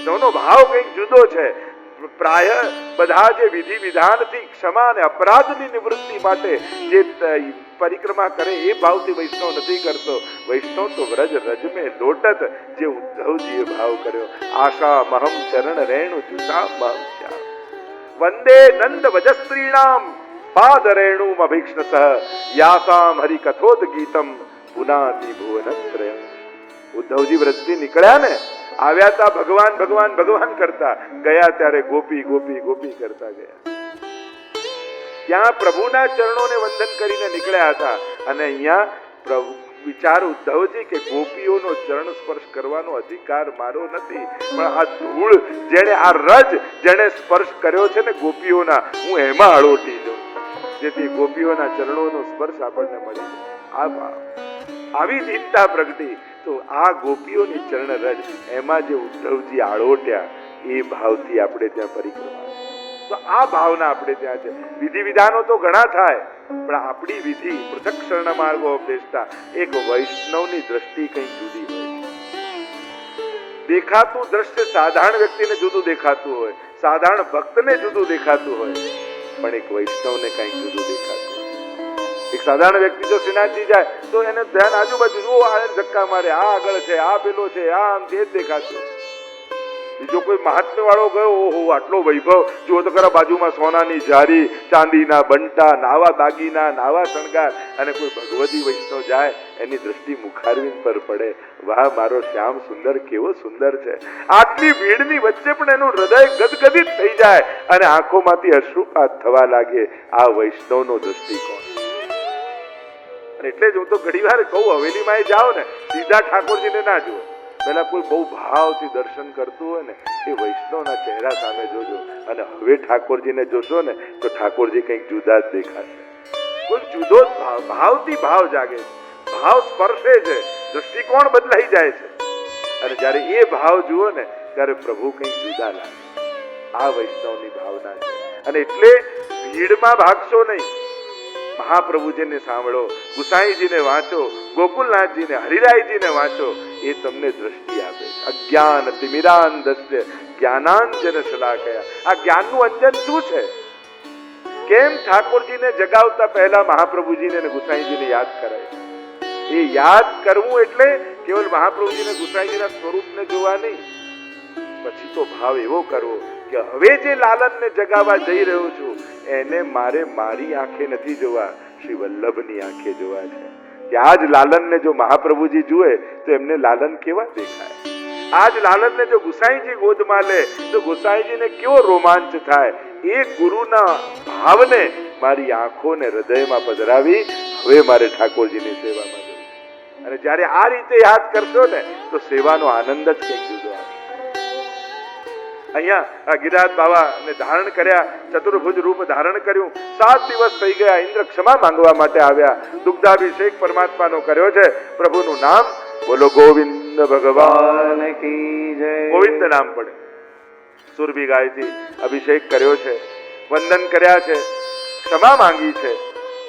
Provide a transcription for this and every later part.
વૈષ્ણવનો ભાવ કંઈક જુદો છે. પ્રાય બધા જે વિધિ વિધાનથી ક્ષમા અને અપરાધની નિવૃત્તિ માટે જે પરિક્રમા કરે એ ભાવથી વૈષ્ણવ નથી કરતો. વૈષ્ણવ તો વ્રજ રજ મેં લોટત, જે ઉદ્ધવજીએ ભાવ કર્યો. આશા મહમ ચરણ રેણુ જુષા મહમ શ્યામ વંદે નંદ વજસ્ત્રીણામ પાદ રેણુમ અભિક્ષ્ણસઃ યાસામ હરિ કથોદ ગીતમ પુનાતિ ભુવનત્રયમ. ઉદ્ધવજી વ્રજથી નીકળ્યા ને, આવ્યા તા ભગવાન ભગવાન ભગવાન કરતા, ગયા ત્યારે ગોપી ગોપી ગોપી કરતા ગયા. ત્યાં પ્રભુના ચરણોને વંદન કરીને નીકળ્યા હતા. અને અહીંયા પ્રભુ વિચાર ઉદ્ધવજી કે ગોપીઓનો ચરણ સ્પર્શ કરવાનો અધિકાર મારો નથી, પણ આ ધૂળ જેણે આ રજ જેણે સ્પર્શ કર્યો છે ને ગોપીઓના, હું એમાં અળોટી દઉં, જેથી ગોપીઓના ચરણોનો સ્પર્શ આપણને મળી. આ ભાવ, આવી ચિંતા પ્રગટી. તો આ ગોપીઓની ચરણ રજ એમાં જે ઉદ્ધવજી આળોટ્યા, એ ભાવથી આપણે ત્યાં પરિક્રમા. તો આ ભાવના આપણે ત્યાં છે. વિધિ વિધાનો તો ઘણા થાય, પણ આપણી વિધિ પૃથક શરણ માર્ગો ઉપદેશતા એક વૈષ્ણવની દ્રષ્ટિ કંઈક જુદી હોય. દેખાતું દ્રશ્ય સાધારણ વ્યક્તિને જુદું દેખાતું હોય, સાધારણ ભક્તને જુદું દેખાતું હોય, પણ એક વૈષ્ણવને કંઈક જુદું દેખાતું હોય. એક સાધારણ વ્યક્તિ જો શ્રીનાથજી જાય તો એને ધ્યાન આજુબાજુ જુઓ, આ ધક્કા મારે, આ આગળ છે, આ પેલો છે, આ આમ છે, જ દેખાતું. બીજો કોઈ મહાત્મ્ય વાળો ગયો, ઓહો આટલો વૈભવ જુઓ તો ખરા, બાજુમાં સોનાની જારી, ચાંદીના બંટા, નાવા દાગીના, નાવા શણગાર, અને કોઈ ભગવતી વૈષ્ણવ જાય એની દ્રષ્ટિ મુખારવિંદ પર પડે, વાહ મારો શ્યામ સુંદર કેવો સુંદર છે. આટલી ભીડની વચ્ચે પણ એનું હૃદય ગદગદિત થઈ જાય અને આંખોમાંથી અશ્રુપાત થવા લાગે. આ વૈષ્ણવનો દ્રષ્ટિકોણ. એટલે જ હું તો ઘણી વાર કહું, હવેલીમાં જાઓ ને, સીધા ઠાકોરજીને ના જુઓ, પેલા કોઈ બહુ ભાવથી દર્શન કરતું હોય ને, એ વૈષ્ણવના ચહેરા સામે જોજો. અને હવે ઠાકોરજીને જોશો ને તો ઠાકોરજી કંઈક જુદા જ દેખાશે. કોઈ જુદો જ ભાવ, ભાવથી ભાવ જાગે છે, ભાવ સ્પર્શે છે, દ્રષ્ટિકોણ બદલાઈ જાય છે. અને જયારે એ ભાવ જુઓ ને ત્યારે પ્રભુ કંઈક જુદા લાગે. આ વૈષ્ણવની ભાવના છે. અને એટલે ભીડમાં ભાગશો નહીં, મહાપ્રભુજીને સાંભળો, ગુસાઈજીને વાંચો, ગોકુલનાથજીને, હરિરાયજીને વાંચો, એ તમને દ્રષ્ટિ આપે. અજ્ઞાન તિમિરાંધસ્ય જ્ઞાનાંજન શલાકયા. આ જ્ઞાનનું અંજન શું છે? કેમ ઠાકોરજીને જગાવતા પહેલા મહાપ્રભુજીને અને ગુસાઈજીને યાદ કરાય? એ યાદ કરવું એટલે કેવલ મહાપ્રભુજીને ગુસાઈજીના સ્વરૂપને જોવા નહીં, પછી તો ભાવ એવો કરવો કે હવે જે લાલનને જગાવવા જઈ રહ્યો છું એને મારે મારી આંખે નથી જોવા, શ્રી વલ્લભની આંખે જોવા છે. કે આજ લાલનને જો મહાપ્રભુજી જુએ તો એમને લાલન કેવા દેખાય? આજ લાલનને જો ગુસાઈજી ગોદમાં લે તો ગુસાઈજીને કેવો રોમાંચ થાય? એ ગુરુના ભાવને મારી આંખોને હૃદયમાં પધરાવી હવે મારે ઠાકોરજીની સેવામાં જવું. અને જ્યારે આ રીતે યાદ કરશો ને તો સેવાનો આનંદ જ કંઈક જુદો આવે. અહીંયા ગિરિરાજ બાબાને ધારણ કર્યા, ચતુર્ભુજ રૂપ ધારણ કર્યું. 7 દિવસ થઈ ગયા. ઇન્દ્ર ક્ષમા માંગવા માટે આવ્યા. દુગ્ધાભિષેક પરમાત્માનો કર્યો છે. પ્રભુનું નામ બોલો, ગોવિંદ ભગવાન કી જય. ગોવિંદ નામ પડે. સુરભી ગાયથી અભિષેક કર્યો છે, વંદન કર્યા છે, ક્ષમા માંગી છે.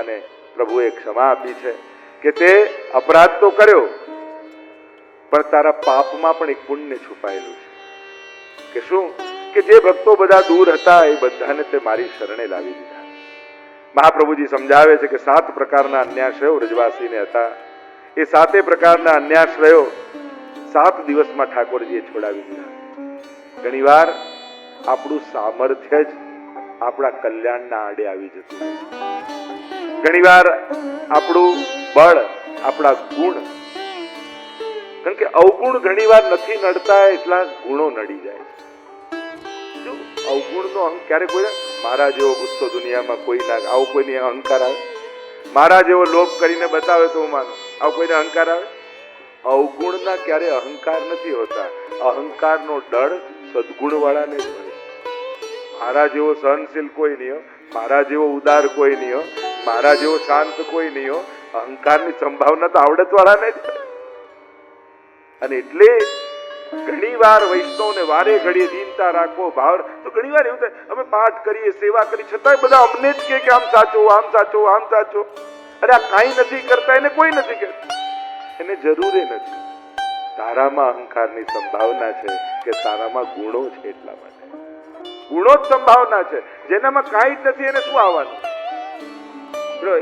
અને પ્રભુએ ક્ષમા આપી છે કે તે અપરાધ તો કર્યો, પણ તારા પાપમાં પણ એક પુણ્ય છુપાયેલું છે. કે શું? કે જે ભક્તો બધા દૂર હતા એ બધાને તે મારી શરણે લાવી દીધા. મહાપ્રભુજી સમજાવે છે કે 7 પ્રકારના અન્યાશ્રયો વ્રજવાસીને હતા. એ 7 પ્રકારના અન્યાશ્રયો 7 દિવસમાં ઠાકોરજીએ છોડાવી દીધા. ઘણીવાર આપણું સામર્થ્ય જ આપણા કલ્યાણના આડે આવી જતું. ઘણીવાર આપણું બળ, આપણા ગુણ, કારણ કે અવગુણ ઘણીવાર નથી નડતા, એટલા ગુણો નડી જાય. જો અવગુણનો ક્યારે કોઈ, મારા જેવો ગુસ્સો દુનિયામાં કોઈ ના, આવો કોઈને અહંકાર આવે? મારા જેવો લોભ કરીને બતાવે તો હું માનું, આવો કોઈને અહંકાર આવે? અવગુણના ક્યારે અહંકાર નથી હોતા. અહંકારનો ડર સદગુણ વાળાને જ હોય. મારા જેવો સહનશીલ કોઈ નહીં, મારા જેવો ઉદાર કોઈ નહીં, મારા જેવો શાંત કોઈ નહીં. અહંકારની સંભાવના તો આવડત વાળાને જ. અને એટલે ઘણી વાર વૈષ્ણવને વારે ઘડીએ દીનતા રાખવો, ભાવ. તો ઘણી વાર એવું થાય, અમે પાઠ કરીએ, સેવા કરી, છતાંય બધા અમને જ કે આમ સાચો, આમ સાચો, આમ સાચો. અરે આ કાંઈ નથી કરતા, એને કોઈ નથી કહેતું, એને જરૂર નથી. તારામાં અહંકારની સંભાવના છે કે તારામાં ગુણો છે, એટલા માટે ગુણો જ સંભાવના છે. જેનામાં કાંઈ જ નથી એને શું આવવાનું?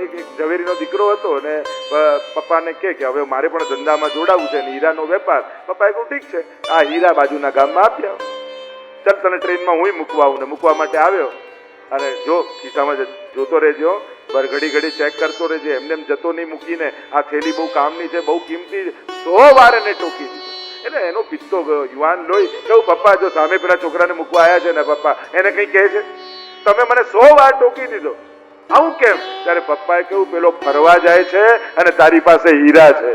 એક ઝવેરીનો દીકરો હતો ને પપ્પાને કે હવે મારે પણ ધંધામાં જોડાવું છે ને હીરાનો વેપાર. પપ્પાએ કહ્યું ઠીક છે, આ હીરા બાજુના ગામમાં આપ્યા, ચાલ તને ટ્રેનમાં હું મૂકવા આવું. ને મૂકવા માટે આવ્યો અને જો ખિસ્સામાં જોતો રહેજો, ઘડી ઘડી ચેક કરતો રહેજે, એમને એમ જતો નહીં મૂકીને. આ થેલી બહુ કામની છે, બહુ કિંમતી છે. 100 વાર એને ટોકી દીધો. એટલે એનો પિત્તો ગયો, યુવાન લોહી. કહું પપ્પા જો સામે પેલા છોકરાને મૂકવા આવ્યા છે ને પપ્પા, એને કઈ કહે છે તમે મને 100 વાર ટોકી દીધો, આવું કેમ? ત્યારે પપ્પાએ કહ્યું પેલો ફરવા જાય છે અને તારી પાસે હીરા છે.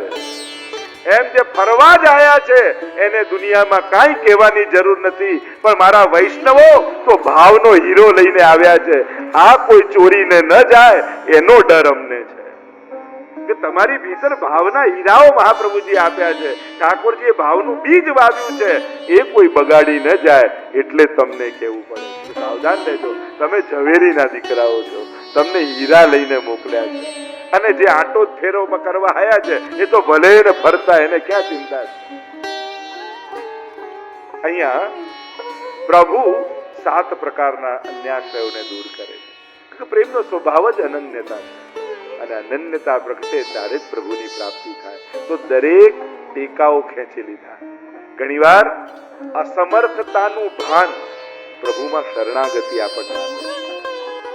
એમ જે ફરવા જ આયા છે એને દુનિયામાં કાંઈ કહેવાની જરૂર નથી, પણ મારા વૈષ્ણવો તો ભાવનો હીરો લઈને આવ્યા છે. આ કોઈ ચોરીને ન જાય એનો ડર અમને છે કે તમારી ભીતર ભાવના હીરાઓ મહાપ્રભુજી આપ્યા છે. ઠાકોરજીએ ભાવનું બીજ વાવ્યું છે, એ કોઈ બગાડી ન જાય એટલે તમને કહેવું પડે. સાવધાન રહેજો, તમે ઝવેરીના દીકરાઓ છો, તમને હીરા લઈને મોકલ્યા છે. અને જે આંટો ફેરો કરવા આયા છે એ તો ભલે ને ફરતા, એને ક્યાં ચિંતા છે? અહીંયા પ્રભુ 7 પ્રકારના અન્યાશ્રયોને દૂર કરે છે. પ્રેમનો સ્વભાવ જ અનન્યતા છે, અને અનન્યતા પ્રગટે ત્યારે જ પ્રભુની પ્રાપ્તિ થાય. તો દરેક ટેકાઓ ખેંચી લીધા. ઘણીવાર અસમર્થતાનું ભાન પ્રભુમાં શરણાગતિ આપણને આપે.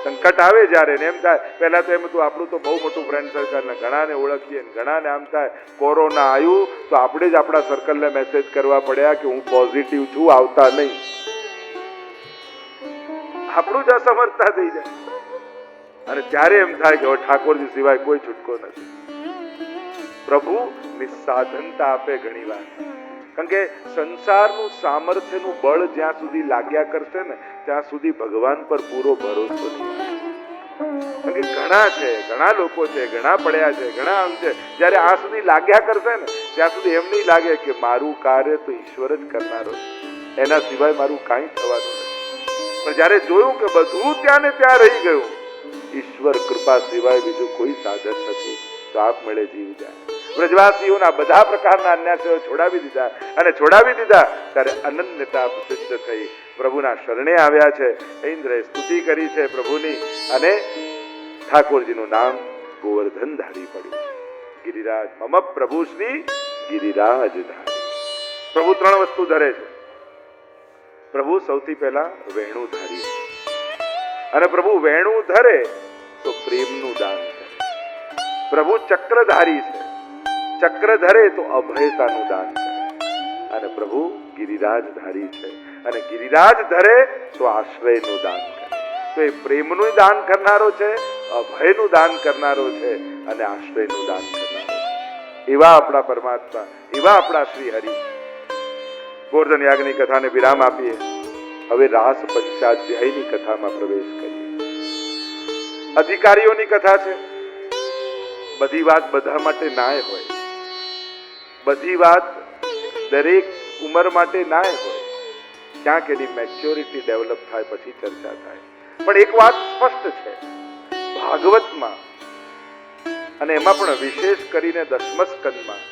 સંકટ આવે જ્યારે એમ થાય, પહેલા તો એમ હતું આપણું તો બહુ મોટું ફ્રેન્ડ સર્કલ ને ઘણાને ઓળખીએ ને ઘણાને આમ થાય. કોરોના આવ્યું તો આપણે જ આપણા સર્કલને મેસેજ કરવા પડ્યા કે હું પોઝિટિવ છું, આવતા નહીં. આપણું જ અસમર્થતા થઈ જાય અને ત્યારે એમ થાય કે ઠાકોરજી સિવાય કોઈ છૂટકો નથી. પ્રભુ નિસ્સાધનતા આપે ઘણીવાર, કારણ કે સંસારનું સામર્થ્યનું બળ જ્યાં સુધી લાગ્યા કરશે ને ત્યાં સુધી ભગવાન પર પૂરો ભરોસો નહીં. કારણ કે ઘણા છે, ઘણા લોકો છે, ઘણા પડ્યા છે, ઘણા આમ છે. જયારે આ સુધી લાગ્યા કરશે ને ત્યાં સુધી એમ નહીં લાગે કે મારું કાર્ય તો ઈશ્વર જ કરનારો છે, એના સિવાય મારું કાંઈ થવાનું નથી. પણ જયારે જોયું કે બધું ત્યાં ને ત્યાં રહી ગયું, ઈશ્વર કૃપા સિવાય બીજું કોઈ સાધન નથી, તો આપમેળે જીવ જાય. વ્રજવાસીઓના બધા પ્રકારના અન્યાશ્રયો છોડાવી દીધા, અને છોડાવી દીધા ત્યારે અનન્યતા સિદ્ધ થઈ. પ્રભુના શરણે આવ્યા છે. ઇન્દ્રએ સ્તુતિ કરી છે પ્રભુની, અને ઠાકોરજીનું નામ ગોવર્ધન ધારી પડ્યું. ગિરિરાજ મમ પ્રભુ શ્રી ગિરિરાજ ધારી. પ્રભુ 3 વસ્તુ ધરે છે. પ્રભુ સૌથી પહેલા વેણુ ધારી છે, અને પ્રભુ વેણુ ધરે તો પ્રેમનું દાન કરે. પ્રભુ ચક્રધારી છે, ચક્ર ધરે તો અભયતાનું દાન કરે. અને પ્રભુ ગિરિરાજધારી છે, અને ગિરિરાજ ધરે તો આશ્રયનું દાન કરે. તો એ પ્રેમનું દાન કરનારો છે, અભયનું દાન કરનારો છે, અને આશ્રયનું દાન કરનારો છે. એવા આપણા પરમાત્મા, એવા આપણા શ્રી હરિ. ગોવર્ધન યાગની કથાને વિરામ આપીએ. હવે રાસ પંચાધ્યાયની કથામાં પ્રવેશ કરીએ. અધિકારીઓની કથા છે. બધી વાત બધા માટે નાય હોય, બધી વાત દરેક ઉંમર માટે નાય હોય. ક્યાંક એની મેચ્યોરિટી ડેવલપ થાય પછી ચર્ચા થાય. પણ એક વાત સ્પષ્ટ છે, ભાગવતમાં અને એમાં પણ વિશેષ કરીને 10મ સ્કંદમાં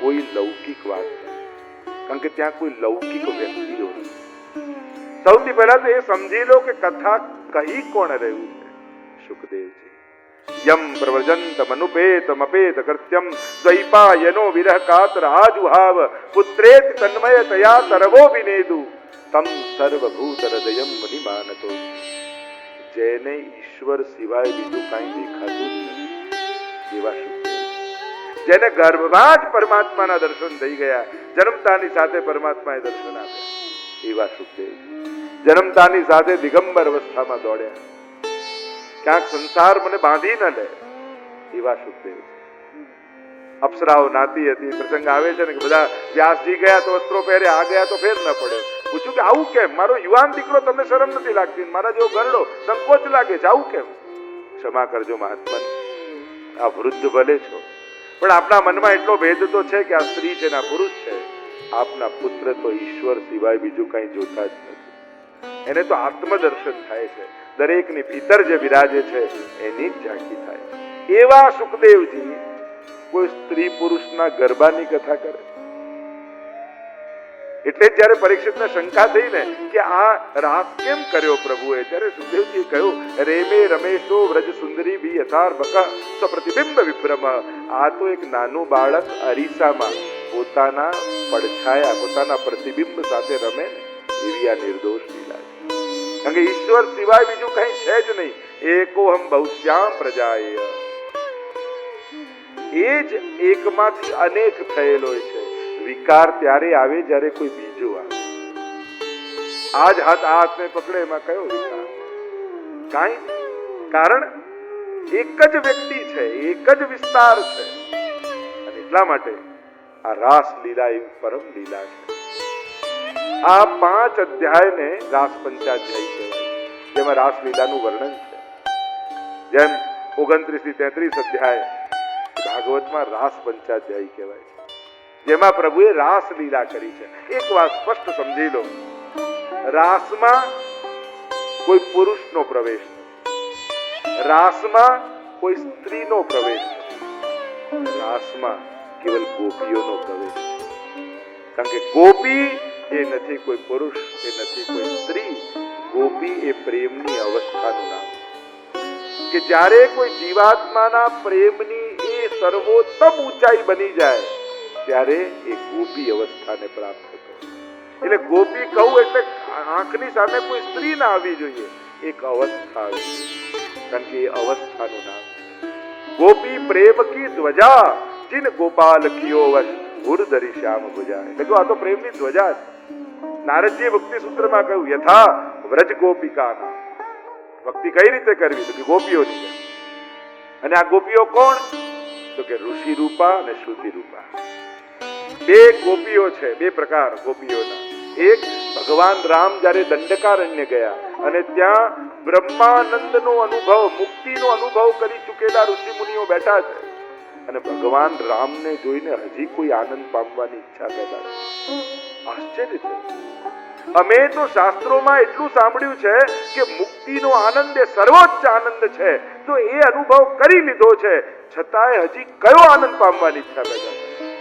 કોઈ લૌકિક વાત નથી, કારણ કે ત્યાં કોઈ લૌકિક વ્યક્તિઓ નથી. સૌથી પહેલા તો એ સમજી લો કે કથા કહી કોણ રહ્યું છે? સુખદેવજી. યમ પ્રવ્રજંતમ અનુપેતમ અપેત કૃત્યમ દ્વૈપાયનો વિરહ કાતર આજુહાવ પુત્રેત તન્મય તયા તરવો વિનેદુ તમ સર્વભૂત હૃદયમ મુનિમાનતો. જેને ઈશ્વર સિવાય બીજું કાંઈ દેખાતું જ નથી એવા સુખદેવ, જેને ગર્ભમાં જ પરમાત્માના દર્શન થઈ ગયા, જન્મતાની સાથે પરમાત્માએ દર્શન આપ્યા એવા સુખદેવ. જન્મતાની સાથે દિગંબર અવસ્થામાં દોડ્યા, ક્યાંક સંસાર મને બાંધી ન લે એવા સુખદેવ. અપ્સરાઓ નાતી હતી, પ્રસંગ આવે છે ને કે બધા વ્યાસજી ગયા તો વસ્ત્રો પહેરે, આ ગયા તો ફેર ન પડ્યો. પૂછ્યું કે આવું કેમ? મારો યુવાન દીકરો તમને શરમ નથી લાગતી, મારા જેવો ગરડો સંકોચ લાગે છે, આવું કેમ? ક્ષમા કરજો મહાત્મન, આ વૃદ્ધ ભલે છો, પણ આપણા મનમાં એટલો ભેદ તો છે કે આ સ્ત્રી છે ને આ પુરુષ છે. આપના પુત્ર તો ઈશ્વર સિવાય બીજું કઈ જોતા જ નથી. એને તો આત્મદર્શન થાય છે, દરેકની ભીતર જે વિરાજે છે એની જ ઝાંખી થાય. એવા સુખદેવજી કોઈ સ્ત્રી પુરુષના ગરબાની કથા કરે? એટલે જ જ્યારે પરીક્ષિતને શંકા થઈ ને કે આ રાસ કેમ કર્યો પ્રભુએ, ત્યારે સુખદેવજીએ કહ્યું, રેમે રમેશો વ્રજ સુંદરી બી યથાર બક સપ્રતિબિંબ વિભ્રમ. આ તો એક નાનું બાળક અરીસામાં પોતાના પડછાયા, પોતાના પ્રતિબિંબ સાથે રમે ને એવી આ નિર્દોષ લીલા છે. કારણ કે ઈશ્વર સિવાય બીજું કઈ છે જ નહીં. એકોહમ બહુશ્યામ પ્રજાય, એ જ એકમાંથી અનેક થયેલો છે. વિકાર ત્યારે આવે જ્યારે કોઈ બીજું આવે. આ જ હાથ આ હાથને પકડે એમાં કયો વિકાર? કાંઈ. કારણ એક જ વ્યક્તિ છે, એક જ વિસ્તાર છે. અને એટલા માટે આ રાસ લીલા એવી પરમ લીલા છે. આ 5 અધ્યાયને રાસ પંચાધ્યાય કહેવાય, જેમાં રાસ લીલાનું વર્ણન છે. જેમ 29 થી 33 અધ્યાય ભાગવતમાં રાસ પંચાધ્યાય કહેવાય છે, જેમાં પ્રભુએ રાસ લીલા કરી છે. એક વાત સ્પષ્ટ સમજી લો, રાસમાં કોઈ પુરુષનો પ્રવેશ નથી, રાસમાં કોઈ સ્ત્રીનો પ્રવેશ નથી, રાસમાં કેવલ ગોપીઓનો પ્રવેશ છે. કારણ કે ગોપી એ નથી કોઈ પુરુષ, એ નથી કોઈ સ્ત્રી. ગોપી એ પ્રેમની અવસ્થાનું નામ કે જ્યારે કોઈ જીવાત્માના પ્રેમની એ સર્વોત્તમ ઊંચાઈ બની જાય ત્યારે એ ગોપી અવસ્થાને પ્રાપ્ત થતો. એટલે ગોપી કહું એટલે આંખની સામે કોઈ સ્ત્રી ના આવી જોઈએ, એક અવસ્થા આવી જોઈએ. કારણ કે એ અવસ્થાનું નામ ગોપી પ્રેમ કી ધ્વજા ચિન ગોપાલ કિયો વશ ઉર્ધરી શ્યામ ભુજા. એટલે આ તો પ્રેમની ધ્વજા છે. નારદજીએ ભક્તિ સૂત્રમાં કહ્યું, યથા વ્રજ ગોપિકા. ભક્તિ કઈ રીતે કરવી? તો કે ગોપીઓની. અને આ ગોપીઓ કોણ? તો કે ઋષિ રૂપા અને શ્રુતિ રૂપા. 2 ગોપીઓ છે, 2 પ્રકાર ગોપીઓના. એક ભગવાન રામ જ્યારે દંડકારણ્ય ગયા અને ત્યાં બ્રહ્માનંદનો અનુભવ, મુક્તિનો અનુભવ કરી ચૂકેલા ઋષિ મુનિઓ બેઠા છે અને ભગવાન રામને જોઈને હજી કોઈ આનંદ પામવાની ઈચ્છા પેદા થઈ. આશ્ચર્ય છે. અમે તો શાસ્ત્રોમાં એટલું સાંભળ્યું છે કે મુક્તિનો આનંદ એ સર્વોચ્ચ આનંદ છે, તો એ અનુભવ કરી લીધો છે, છતાંય હજી કયો આનંદ પામવાની ઈચ્છા પેદા થઈ.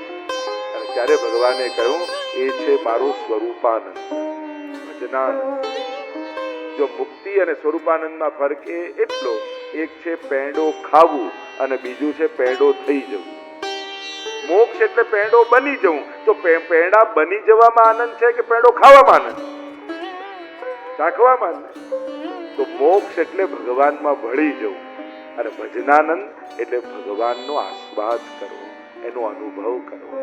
અને ત્યારે ભગવાને કહ્યું, એ છે મારો સ્વરૂપાનંદ, ભજનાનંદ. જો મુક્તિ અને સ્વરૂપાનંદમાં ફરક એટલો, એક છે પેંડો ખાવું અને બીજું છે પેંડો થઈ જવું. મોક્ષ એટલે પેંડો બની જવું. તો પેંડા બની જવામાં આનંદ છે કે પેંડો ખાવામાં આનંદ, ચાખવામાં આનંદ? તો મોક્ષ એટલે ભગવાનમાં ભળી જવું અને ભજનાનંદ એટલે ભગવાનનો આસ્વાદ કરવો, એનો અનુભવ કરવો.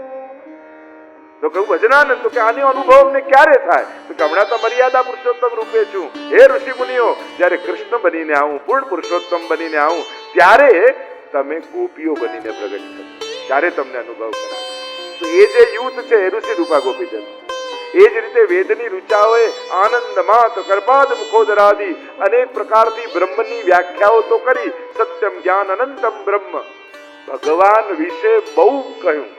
તો કહું ભજનાનંદ, તો કે આનો અનુભવ અમને ક્યારે થાય? તો કે હમણાં તો મર્યાદા પુરુષોત્તમ રૂપે છું. હે ઋષિ મુનિઓ, જ્યારે કૃષ્ણ બનીને આવું, પૂર્ણ પુરુષોત્તમ બનીને આવું, ત્યારે તમે ગોપીઓ બનીને પ્રગટ થશો, ત્યારે તમને અનુભવ કરાવે. તો એ જે યુથ છે એ ઋષિ રૂપા ગોપીજન. એ જ રીતે વેદની ઋચાઓએ આનંદ માત કર્પાદ મુખોદરાદી અનેક પ્રકારથી બ્રહ્મની વ્યાખ્યાઓ તો કરી. સત્યમ જ્ઞાન અનંતમ બ્રહ્મ. ભગવાન વિશે બહુ કહ્યું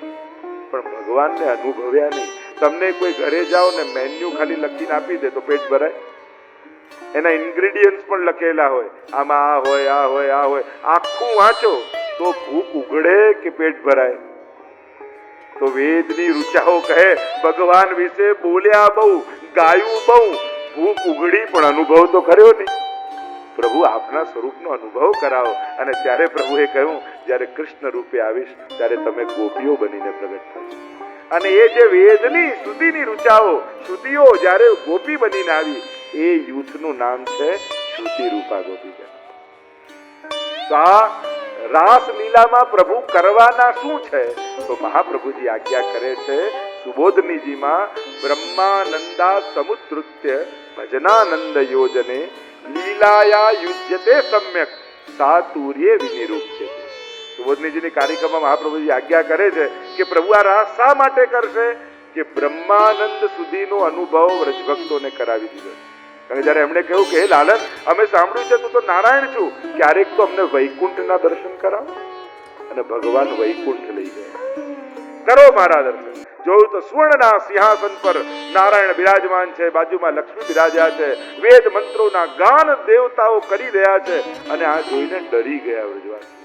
પણ ભગવાનને અનુભવ્યા નહીં. તમને કોઈ ઘરે જાઓ ને મેન્યુ ખાલી લખીને આપી દે તો પેટ ભરાય? એના ઇન્ગ્રેડિયન્ટ્સ પણ લખેલા હોય, આમાં આ હોય, આ હોય, આ હોય. આખું વાંચો તો ભૂખ ઉઘડે કે પેટ ભરાય? તો વેદની ઋચાઓ કહે ભગવાન વિશે બોલ્યા બહુ, ગાયું બહુ, ભૂખ ઉઘડી પણ અનુભવ તો કર્યો નહીં. પ્રભુ આપના સ્વરૂપનો અનુભવ કરાવો. અને ત્યારે પ્રભુએ કહ્યું, જ્યારે કૃષ્ણ રૂપે આવીશ ત્યારે તમે ગોપીઓ બનીને પ્રગટ થશો. અને એ જે વેદની શ્રુતિની ઋચાઓ, શ્રુતિઓ જ્યારે ગોપી બનીને આવી, એ યુથનું નામ છે શ્રુતિ રૂપા ગોપીજન. તો આ રાસ લીલામાં પ્રભુ કરવાના શું છે? તો મહાપ્રભુજી આજ્ઞા કરે છે સુબોધનીજીમાં, બ્રહ્માનંદા સમુદ્રુત્ય ભજનાનંદ યોજને લીલાયા યુજ્યતે સમ્યક સાતુર્ય વિનિરૂપ્યતે. સુબોધનીજીની કારિકામાં મહાપ્રભુજી આજ્ઞા કરે છે કે પ્રભુ આ રાસ શા માટે કરશે? કે બ્રહ્માનંદ સુધીનો અનુભવ વ્રજભક્તોને કરાવી દીધો. અને જ્યારે એમણે કહ્યું કે હે લાલન, અમે સાંભળ્યું છે તું તો નારાયણ છું, ક્યારેક તો અમને વૈકુંઠના દર્શન કરાવો. અને ભગવાન વૈકુંઠ લઈ ગયા. કરો મારા દર્શન. જોયું તો સુવર્ણના સિંહાસન પર નારાયણ બિરાજમાન છે, બાજુમાં લક્ષ્મી બિરાજ્યા છે, વેદ મંત્રોના ગાન દેવતાઓ કરી રહ્યા છે. અને આ જોઈને ડરી ગયા વ્રજવાસી.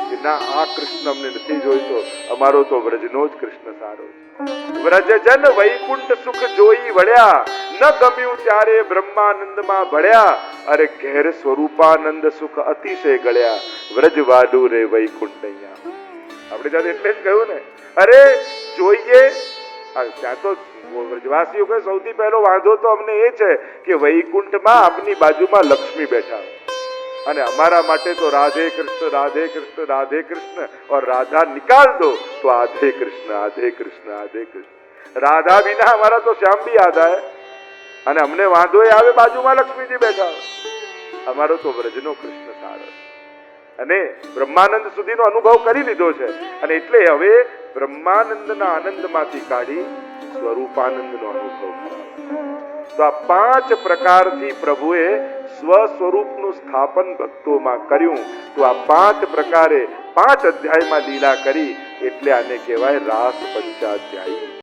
કે ના, આ કૃષ્ણ અમને નથી જોઈતો, અમારો તો વ્રજનો જ કૃષ્ણ સારો છે. વ્રજજન વૈકુંઠ સુખ જોઈ વળ્યા, ન ગમ્યું ત્યારે બ્રહ્માનંદમાં ભળ્યા, અરે ઘેર સ્વરૂપાનંદ સુખ અતિશય ગળ્યા, વ્રજવાડુ રે વૈકુંઠ અહીંયા. આપણે ત્યાં એટલે જ કહ્યું ને, અરે જોઈએ ત્યાં તો વ્રજવાસીઓ કહે સૌથી પહેલો વાંધો તો અમને એ છે કે વૈકુંઠમાં આપની બાજુમાં લક્ષ્મી બેઠા, અને અમારા માટે તો રાધે કૃષ્ણ રાધે કૃષ્ણ રાધે કૃષ્ણ, और राधा निकाल दो तो आधे कृष्ण आधे कृष्ण आधे कृष्ण. राधा बिना हमारा तो श्याम भी आधा है, અને અમને વાંધો એ આવે બાજુમાં લક્ષ્મીજી બેઠા, અમારો તો વ્રજનો કૃષ્ણ સારો. અને બ્રહ્માનંદ સુધીનો અનુભવ કરી લીધો છે, અને એટલે હવે બ્રહ્માનંદના આનંદમાંથી કાઢી સ્વરૂપાનંદનો અનુભવ કરાવે. તો આ 5 પ્રકારથી પ્રભુએ સ્વ સ્વરૂપનું સ્થાપન ભક્તોમાં કર્યું. તો આ 5 પ્રકારે 5 અધ્યાયમાં લીલા કરી, એટલે આને કહેવાય રાસ પંચાધ્યાયી.